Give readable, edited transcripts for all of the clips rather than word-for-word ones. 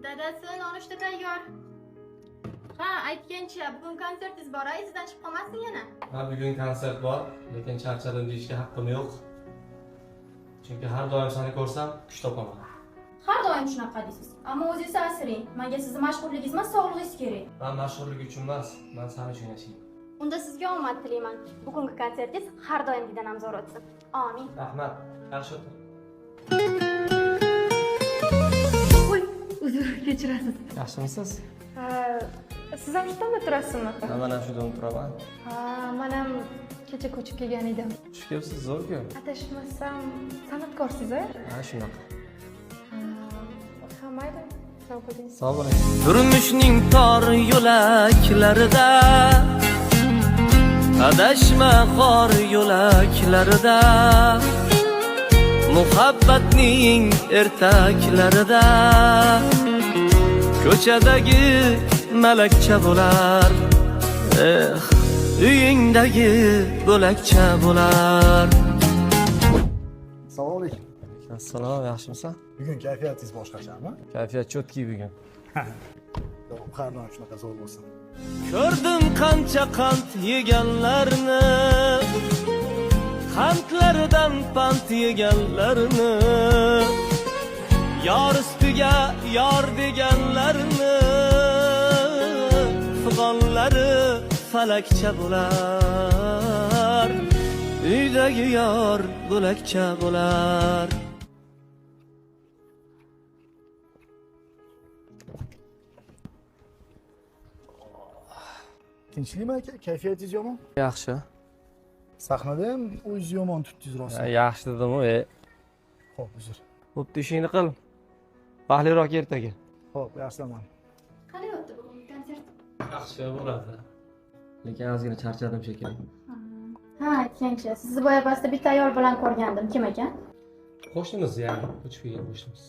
Dadasi, nonushta tayyor. Ha, aytgancha, bugun konsertingiz bor, izdan chiqib qolmasin yana. Ha, bugun konsert bor, lekin charchadim deyishga haqqim yo'q. Chunki har doim seni ko'rsam, kuch topaman. Har doim shunaqa deysiz. Ammo o'zingiz asring. Menga sizni mashhurligingiz emas, sog'lig'ingiz kerak. Men mashhurlik uchun emas, men seni uchun yashayman. Unda sizga omad tilayman. Bugungi konsertingiz har doimgidan ham zo'r o'tsin. Amin. Rahmat. Yaxshi o'tir. Voy, uzr, kechirasiz. Yaxshimisiz? Siz ham shu tomda turasizmi? Men ham shu yerda turaman. Men ham kecha ko'chib kelgan edim. Xush kelibsiz, zo'r-ku. Adashmasam, san'atkorsiz-a? Ha, shunaqa. Ha, mayli. Sog' bo'ling. Sog' bo'ling. Turmushning tor yo'laklarida adashma qor yo'laklarida muhabbatning ertaklarida ko'chadagi malakcha bo'lar uyingdagi bo'lakcha bo'lar. Assalomu alaykum. Assalom, yaxshimisan? Bugun kayfiyatingiz boshqachami? Kayfiyat chotki bugun. Har doim shunaqa zo'r bo'lsin. Ko'rdim qancha qand yeganlarni, qandlaridan pand yeganlarni, yor ustiga yor deganlarni, fig'onlari falakcha bo'lar, uydagi yor bo'lakcha bo'lar. Tinchlikmi aka? Kayfiyatingiz yomon? Yaxshi. Sahnada ham o'zingiz yomon tutdingiz rosa. Yaxshi dedim-ku. Xo'p, uzr. Xuddi ishingni qil. Baxtliroq ertaga. Xo'p, yaxshiman. Qanday o'tdi bugungi konsert? Yaxshi bo'ladi. Lekin ozgina charchadim shekilli. Ha, aytgancha, sizni boya pastda bitta ayol bilan ko'rgandim. Kim ekan? Qo'shnimiz ya'ni, ko'chib kelgan qo'shnimiz.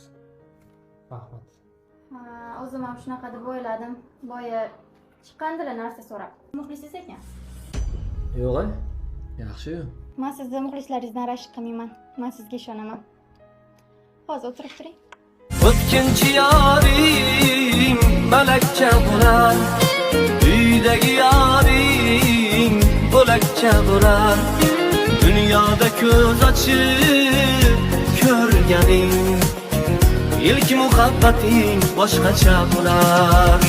Rahmat. Ha, o'zim ham shunaqa deb o'yladim. Boya chiqqandilar narsa so'rab. Muxlisingiz ekan. Yo'q-a? Yaxshi-yu. Men sizni muxlislaringizdan rashk qilmayman. Men sizga ishonaman. Hozir o'tirib turing. O'tkinchi yoring malakcha bo'lar, uydagi yoring bo'lakcha bo'lar. Dunyoda ko'z ochib ko'rganing ilk muhabbating boshqacha bo'lar.